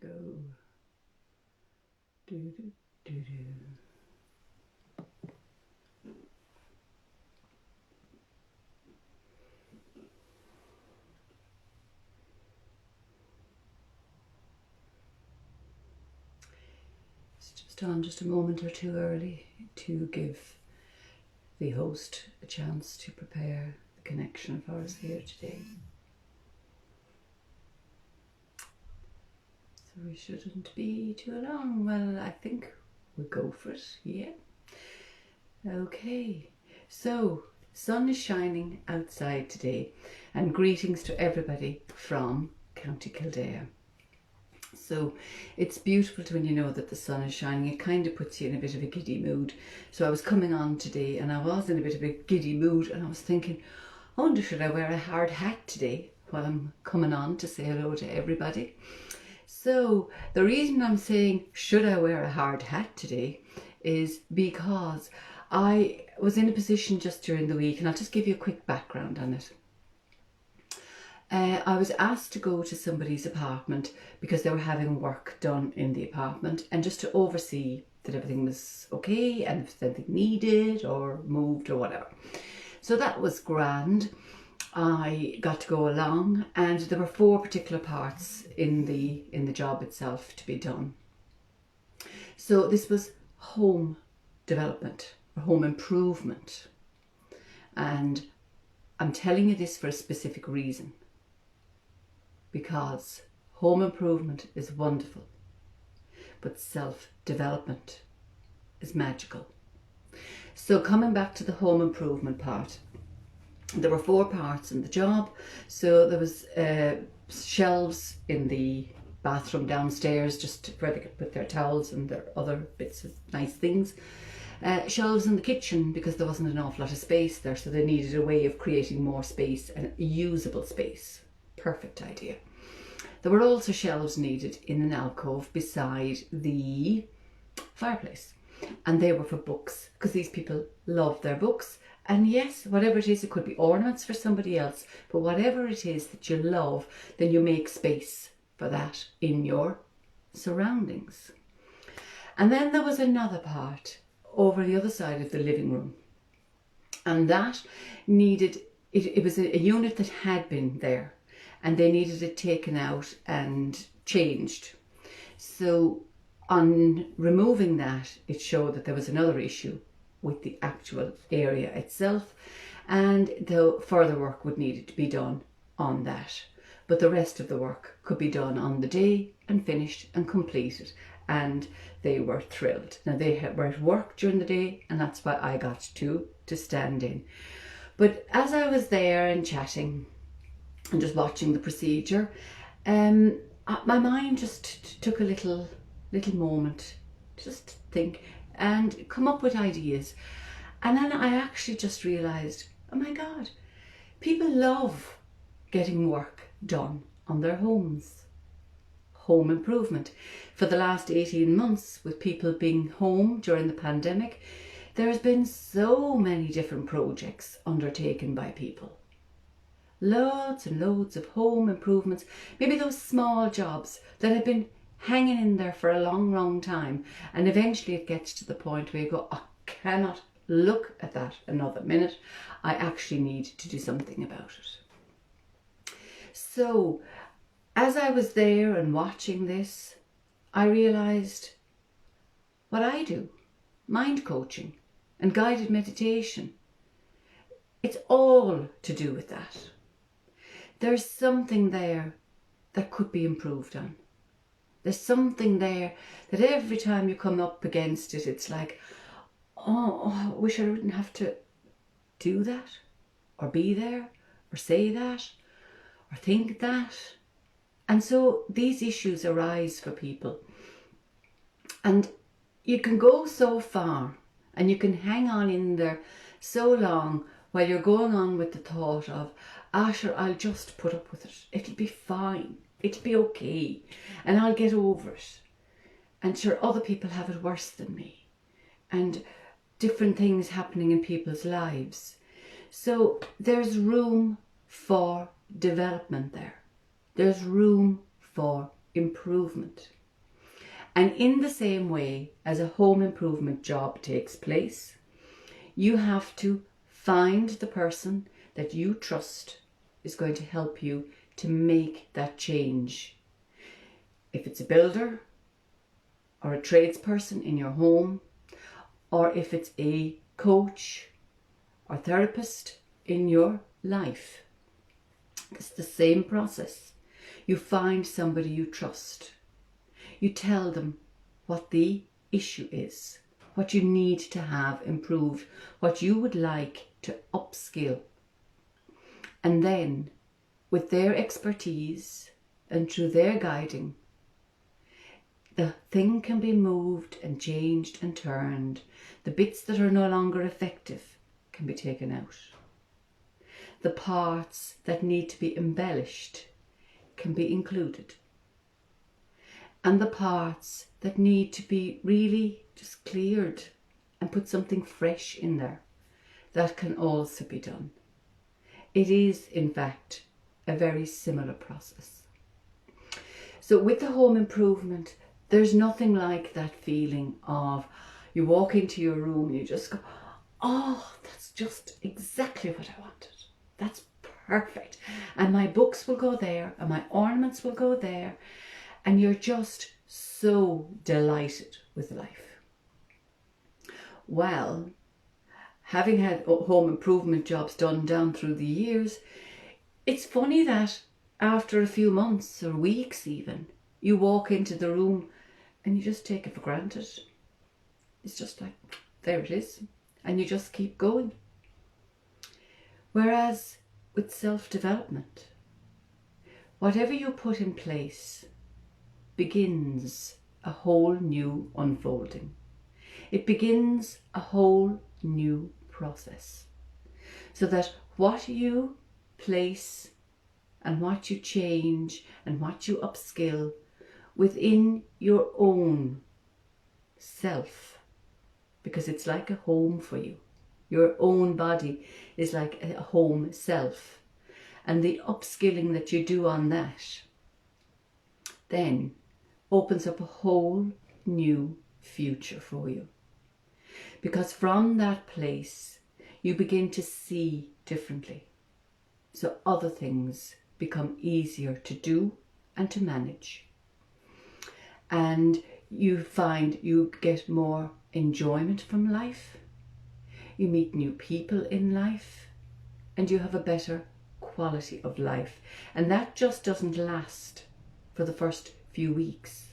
to go. Do, do, do, do. It's just on just a moment or two early to give the host a chance to prepare the connection for us here today. So we shouldn't be too long. Well, I think we'll go for it, yeah. Okay, so sun is shining outside today, and greetings to everybody from County Kildare. So it's beautiful when you know that the sun is shining. It kind of puts you in a bit of a giddy mood. So I was coming on today and I was in a bit of a giddy mood, and I was thinking, I wonder, should I wear a hard hat today while I'm coming on to say hello to everybody? So the reason I'm saying should I wear a hard hat today is because I was in a position just during the week, and I'll just give you a quick background on it. I was asked to go to somebody's apartment because they were having work done in the apartment, and just to oversee that everything was okay and if anything needed or moved or whatever. So that was grand. I got to go along, and there were 4 particular parts in the job itself to be done. So this was home development or home improvement, and I'm telling you this for a specific reason, because home improvement is wonderful, but self-development is magical. So coming back to the home improvement part, there were 4 parts in the job. So there was shelves in the bathroom downstairs, just where they could put their towels and their other bits of nice things. Shelves in the kitchen, because there wasn't an awful lot of space there, so they needed a way of creating more space and usable space. Perfect idea. There were also shelves needed in an alcove beside the fireplace, and they were for books, because these people love their books. And yes, whatever it is, it could be ornaments for somebody else, but whatever it is that you love, then you make space for that in your surroundings. And then there was another part over the other side of the living room, and that needed, it was a unit that had been there, and they needed it taken out and changed. So on removing that, it showed that there was another issue with the actual area itself, and the further work would need to be done on that. But the rest of the work could be done on the day and finished and completed, and they were thrilled. Now they were at work during the day, and that's why I got to stand in. But as I was there and chatting and just watching the procedure, my mind just took a little moment to just think and come up with ideas. And then I actually just realised, oh my God, people love getting work done on their homes. Home improvement. For the last 18 months, with people being home during the pandemic, there's been so many different projects undertaken by people. Loads and loads of home improvements, maybe those small jobs that have been hanging in there for a long time, and eventually it gets to the point where you go, I cannot look at that another minute. I actually need to do something about it. So as I was there and watching this, I realised what I do, mind coaching and guided meditation, it's all to do with that. There's something there that could be improved on. There's something there that every time you come up against it, it's like, oh, I wish I wouldn't have to do that, or be there, or say that, or think that. And so these issues arise for people. And you can go so far, and you can hang on in there so long while you're going on with the thought of, sure, I'll just put up with it. It'll be fine. It'll be okay, and I'll get over it. And sure, other people have it worse than me, and different things happening in people's lives. So there's room for development there. There's room for improvement. And in the same way as a home improvement job takes place, you have to find the person that you trust is going to help you to make that change. If it's a builder or a tradesperson in your home, or if it's a coach or therapist in your life, it's the same process. You find somebody you trust. You tell them what the issue is, what you need to have improved, what you would like to upskill. And then, with their expertise and through their guiding, the thing can be moved and changed and turned. The bits that are no longer effective can be taken out. The parts that need to be embellished can be included. And the parts that need to be really just cleared and put something fresh in there, that can also be done. It is, in fact, a very similar process. So with the home improvement, there's nothing like that feeling of you walk into your room and you just go, oh, that's just exactly what I wanted. That's perfect. And my books will go there and my ornaments will go there. And you're just so delighted with life. Well, having had home improvement jobs done down through the years, it's funny that after a few months or weeks even, you walk into the room and you just take it for granted. It's just like, there it is. And you just keep going. Whereas with self-development, whatever you put in place begins a whole new unfolding. It begins a whole new process. So that what you place and what you change and what you upskill within your own self, because it's like a home for you. Your own body is like a home self. And the upskilling that you do on that then opens up a whole new future for you. Because from that place, you begin to see differently. So other things become easier to do and to manage. And you find you get more enjoyment from life. You meet new people in life. And you have a better quality of life. And that just doesn't last for the first few weeks.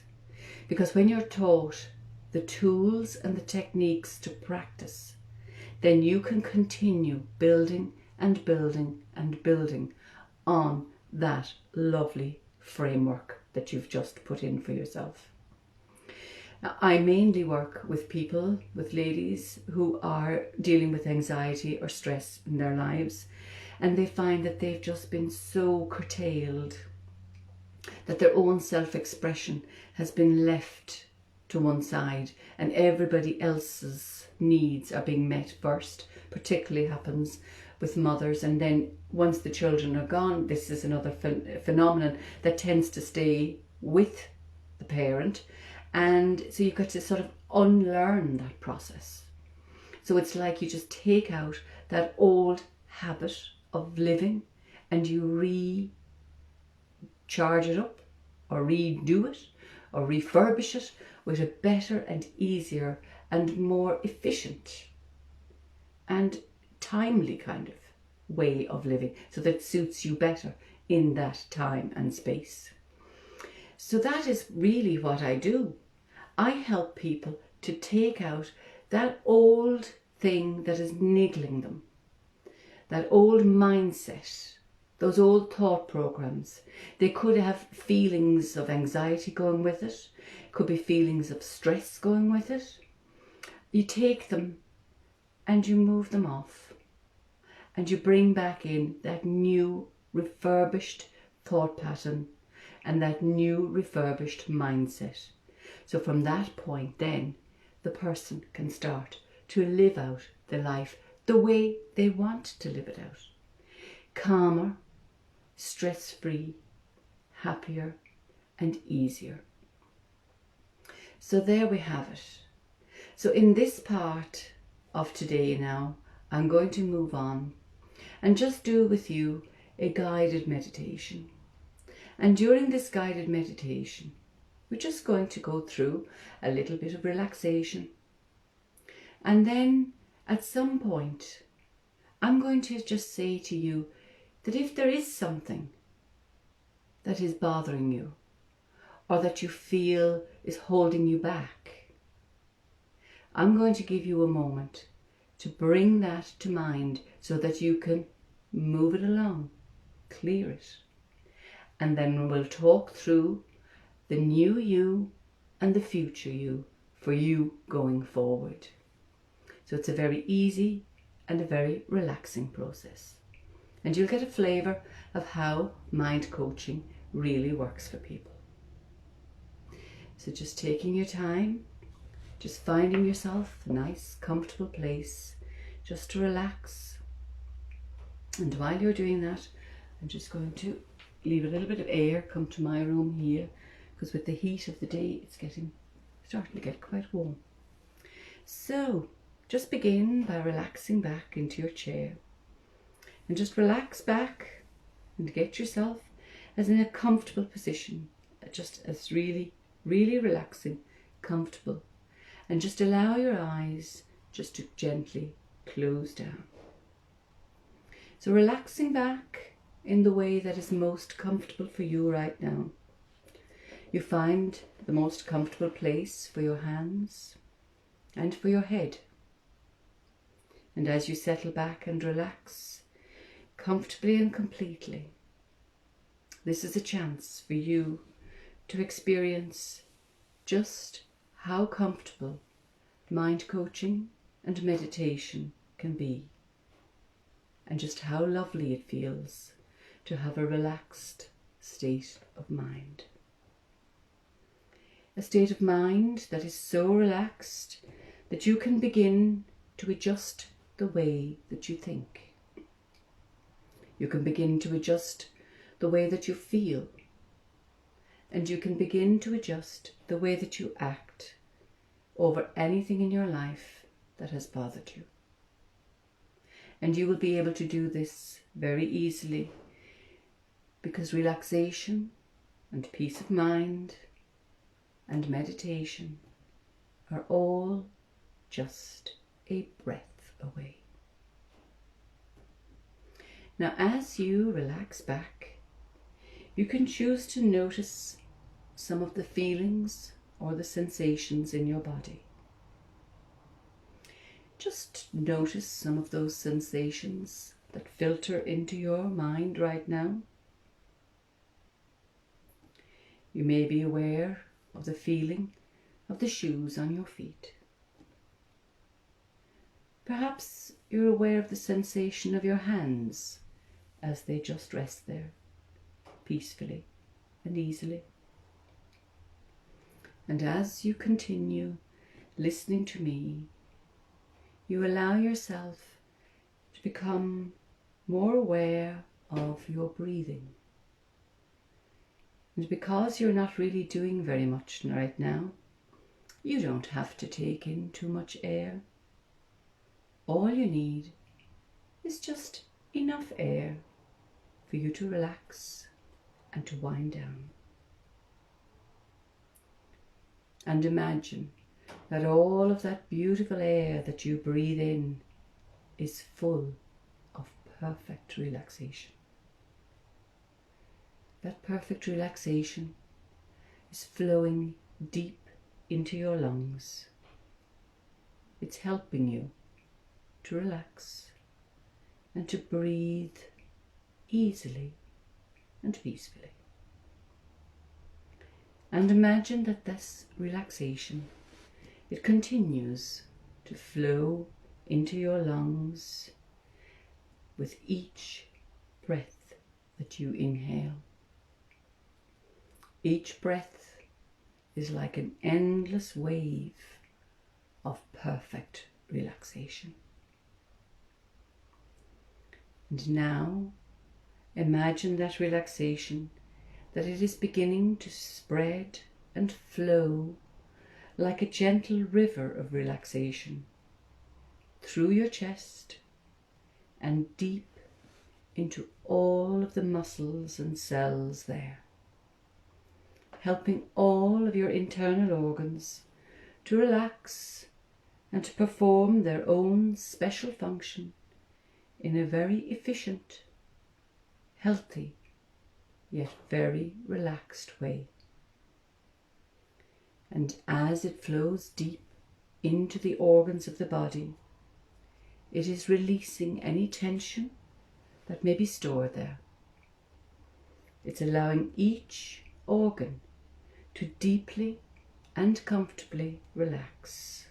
Because when you're taught the tools and the techniques to practice, then you can continue building and building and building on that lovely framework that you've just put in for yourself. Now, I mainly work with people, with ladies who are dealing with anxiety or stress in their lives, and they find that they've just been so curtailed, that their own self-expression has been left to one side and everybody else's needs are being met first. Particularly happens with mothers, and then once the children are gone, this is another phenomenon that tends to stay with the parent, and so you've got to sort of unlearn that process. So it's like you just take out that old habit of living and you recharge it up or redo it or refurbish it with a better and easier and more efficient and timely kind of way of living, so that suits you better in that time and space. So that is really what I do. I help people to take out that old thing that is niggling them, that old mindset, those old thought programs. They could have feelings of anxiety going with it, could be feelings of stress going with it. You take them and you move them off, and you bring back in that new refurbished thought pattern and that new refurbished mindset. So from that point then, the person can start to live out the life the way they want to live it out. Calmer, stress-free, happier, and easier. So there we have it. So in this part of today now, I'm going to move on and just do with you a guided meditation. And during this guided meditation, we're just going to go through a little bit of relaxation. And then at some point, I'm going to just say to you that if there is something that is bothering you or that you feel is holding you back, I'm going to give you a moment to bring that to mind so that you can move it along, clear it. And then we'll talk through the new you and the future you for you going forward. So it's a very easy and a very relaxing process. And you'll get a flavour of how mind coaching really works for people. So just taking your time, just finding yourself a nice, comfortable place just to relax. And while you're doing that, I'm just going to leave a little bit of air come to my room here, because with the heat of the day, it's starting to get quite warm. So just begin by relaxing back into your chair. And just relax back and get yourself as in a comfortable position, just as really, really relaxing, comfortable. And just allow your eyes just to gently close down. So relaxing back in the way that is most comfortable for you right now. You find the most comfortable place for your hands and for your head. And as you settle back and relax comfortably and completely, this is a chance for you to experience just how comfortable mind coaching and meditation can be, and just how lovely it feels to have a relaxed state of mind. A state of mind that is so relaxed that you can begin to adjust the way that you think. You can begin to adjust the way that you feel, and you can begin to adjust the way that you act over anything in your life that has bothered you. And you will be able to do this very easily, because relaxation and peace of mind and meditation are all just a breath away. Now, as you relax back, you can choose to notice some of the feelings or the sensations in your body. Just notice some of those sensations that filter into your mind right now. You may be aware of the feeling of the shoes on your feet. Perhaps you're aware of the sensation of your hands as they just rest there, peacefully and easily. And as you continue listening to me, you allow yourself to become more aware of your breathing. And because you're not really doing very much right now, you don't have to take in too much air. All you need is just enough air for you to relax and to wind down. And imagine that all of that beautiful air that you breathe in is full of perfect relaxation. That perfect relaxation is flowing deep into your lungs. It's helping you to relax and to breathe easily and peacefully. And imagine that this relaxation, it continues to flow into your lungs with each breath that you inhale. Each breath is like an endless wave of perfect relaxation. And now imagine that relaxation that it is beginning to spread and flow like a gentle river of relaxation through your chest and deep into all of the muscles and cells there, helping all of your internal organs to relax and to perform their own special function in a very efficient, healthy, yet very relaxed way. And as it flows deep into the organs of the body, it is releasing any tension that may be stored there. It's allowing each organ to deeply and comfortably relax.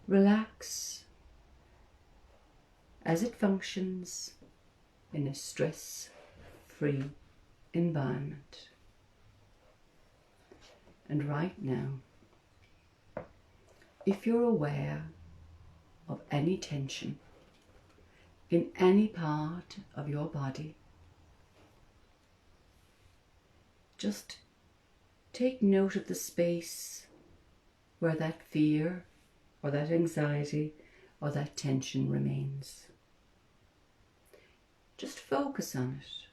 Relax as it functions in a stress-free environment. And right now, if you're aware of any tension in any part of your body, just take note of the space where that fear or that anxiety or that tension remains. Just focus on it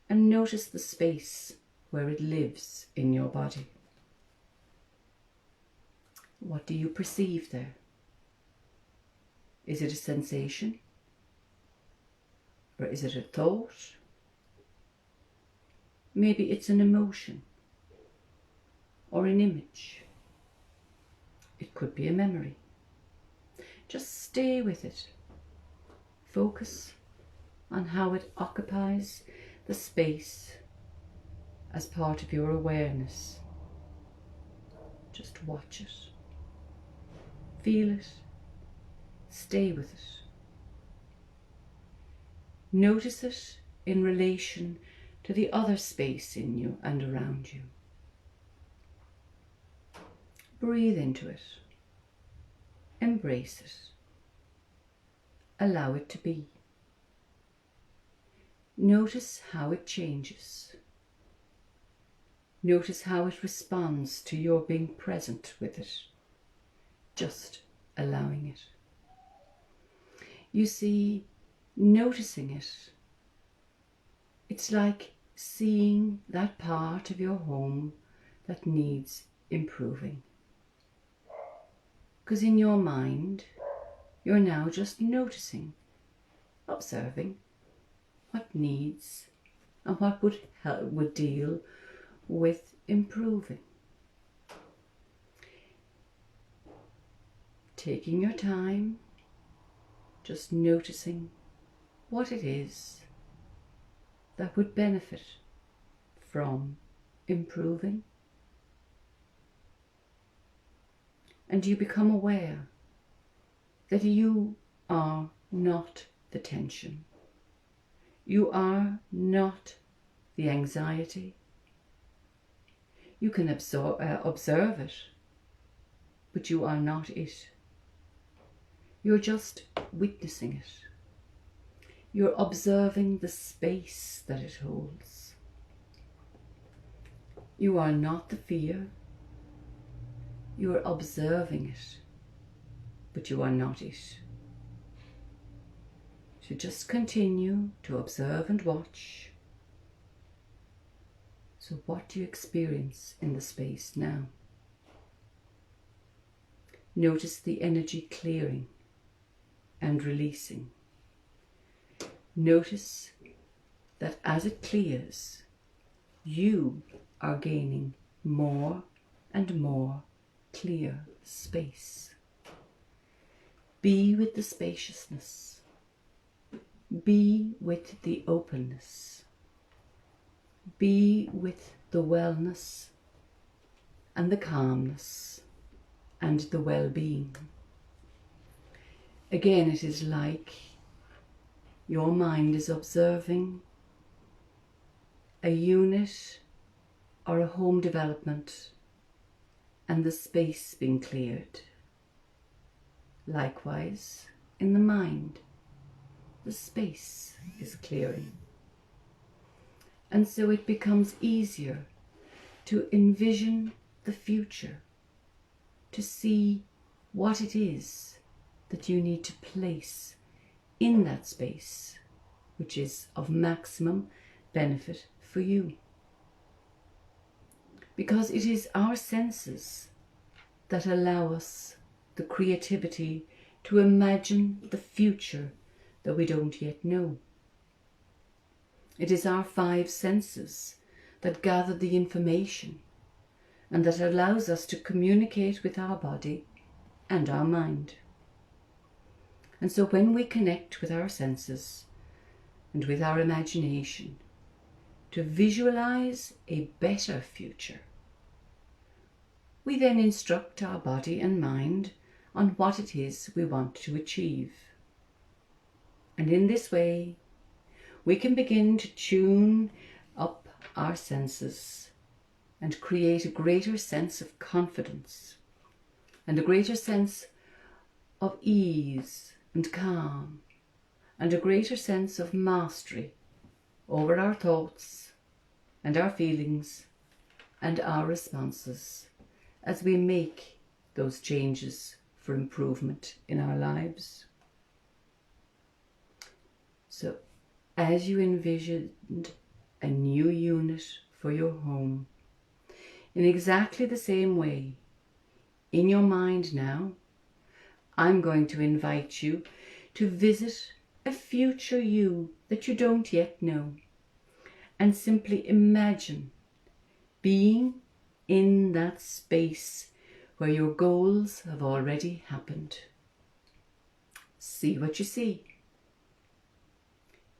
and notice the space where it lives in your body. What do you perceive there? Is it a sensation? Or is it a thought? Maybe it's an emotion or an image. It could be a memory. Just stay with it. Focus on how it occupies the space as part of your awareness. Just watch it. Feel it. Stay with it. Notice it in relation to the other space in you and around you. Breathe into it. Embrace it. Allow it to be. Notice how it changes. Notice how it responds to your being present with it. Just allowing it. You see, noticing it, it's like seeing that part of your home that needs improving. Because in your mind, you're now just noticing, observing what needs and what would deal with improving. Taking your time, just noticing what it is that would benefit from improving. And you become aware that you are not the tension. You are not the anxiety. You can observe it, but you are not it. You're just witnessing it. You're observing the space that it holds. You are not the fear. You are observing it, but you are not it. So just continue to observe and watch. So what do you experience in the space now? Notice the energy clearing and releasing. Notice that as it clears, you are gaining more and more clear space. Be with the spaciousness. Be with the openness. Be with the wellness and the calmness and the well-being. Again, it is like your mind is observing a unit or a home development and the space being cleared. Likewise, in the mind, the space is clearing. And so it becomes easier to envision the future, to see what it is that you need to place in that space, which is of maximum benefit for you. Because it is our senses that allow us the creativity to imagine the future that we don't yet know. It is our 5 senses that gather the information and that allows us to communicate with our body and our mind. And so when we connect with our senses and with our imagination to visualize a better future, we then instruct our body and mind on what it is we want to achieve. And in this way, we can begin to tune up our senses and create a greater sense of confidence and a greater sense of ease and calm and a greater sense of mastery over our thoughts and our feelings and our responses as we make those changes for improvement in our lives. So, as you envisioned a new unit for your home, in exactly the same way, in your mind now, I'm going to invite you to visit a future you that you don't yet know, and simply imagine being in that space where your goals have already happened. See what you see.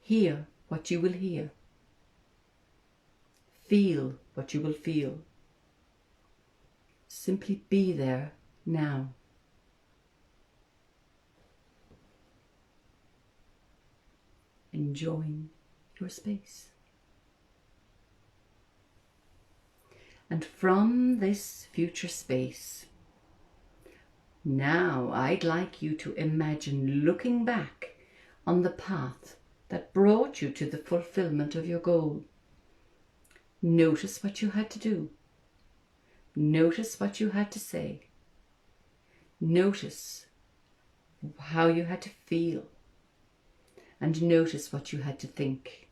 Hear what you will hear. Feel what you will feel. Simply be there now. Enjoying your space. And from this future space, now I'd like you to imagine looking back on the path that brought you to the fulfillment of your goal. Notice what you had to do. Notice what you had to say. Notice how you had to feel. And notice what you had to think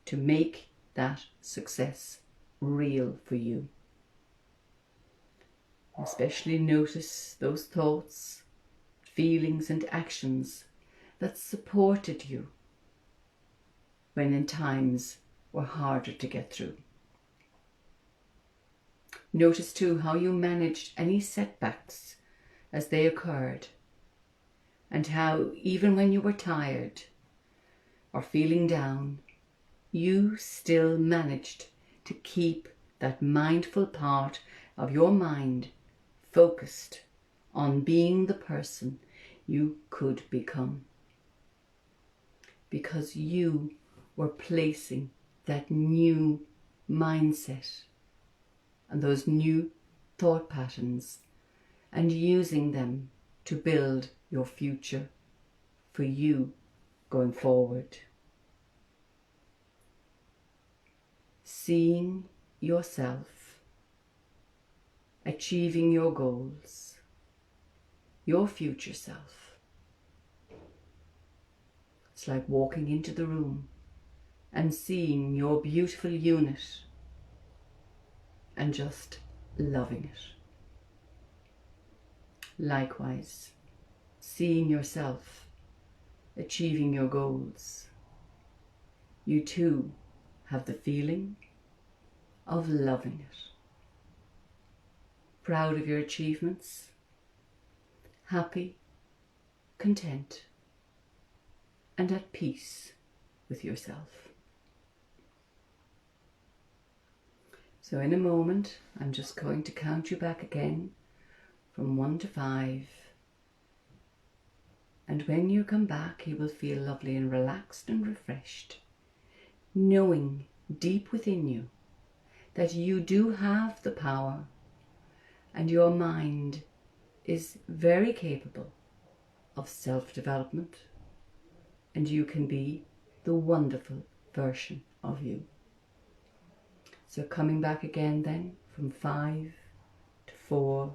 to make that success real for you. Especially notice those thoughts, feelings and actions that supported you when in times were harder to get through. Notice too how you managed any setbacks as they occurred, and how even when you were tired or feeling down, you still managed to keep that mindful part of your mind focused on being the person you could become. Because you were placing that new mindset and those new thought patterns and using them to build your future for you going forward. Seeing yourself achieving your goals, your future self. It's like walking into the room and seeing your beautiful unit and just loving it. Likewise, seeing yourself achieving your goals. You too have the feeling of loving it. Proud of your achievements, happy, content, and at peace with yourself. So in a moment, I'm just going to count you back again from 1 to 5. And when you come back, you will feel lovely and relaxed and refreshed, knowing deep within you that you do have the power and your mind is very capable of self-development, and you can be the wonderful version of you. So coming back again then from 5 to 4,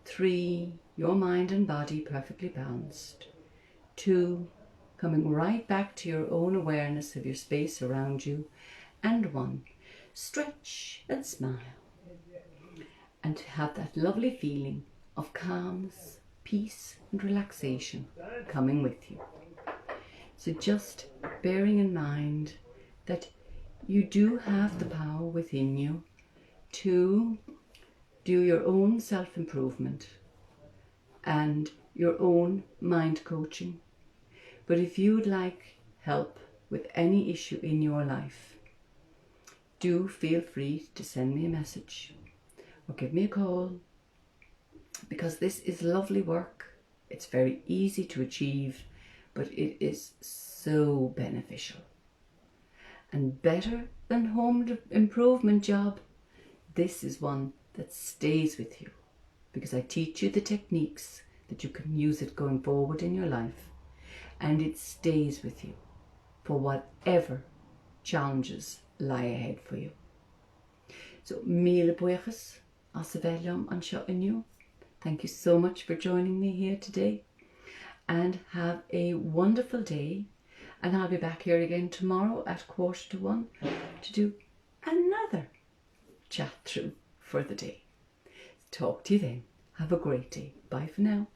3, your mind and body perfectly balanced. 2, coming right back to your own awareness of your space around you. And 1, stretch and smile. And to have that lovely feeling of calmness, peace and relaxation coming with you. So just bearing in mind that you do have the power within you to do your own self-improvement and your own mind coaching. But if you would like help with any issue in your life, do feel free to send me a message or give me a call, because this is lovely work. It's very easy to achieve, but it is so beneficial. And better than home improvement job, this is one that stays with you, because I teach you the techniques that you can use it going forward in your life, and it stays with you for whatever challenges lie ahead for you. So, míle buíochas as sa bheallam an seo inniu. Thank you so much for joining me here today, and have a wonderful day. And I'll be back here again tomorrow at 1:45 to do another chat through for the day. Talk to you then. Have a great day. Bye for now.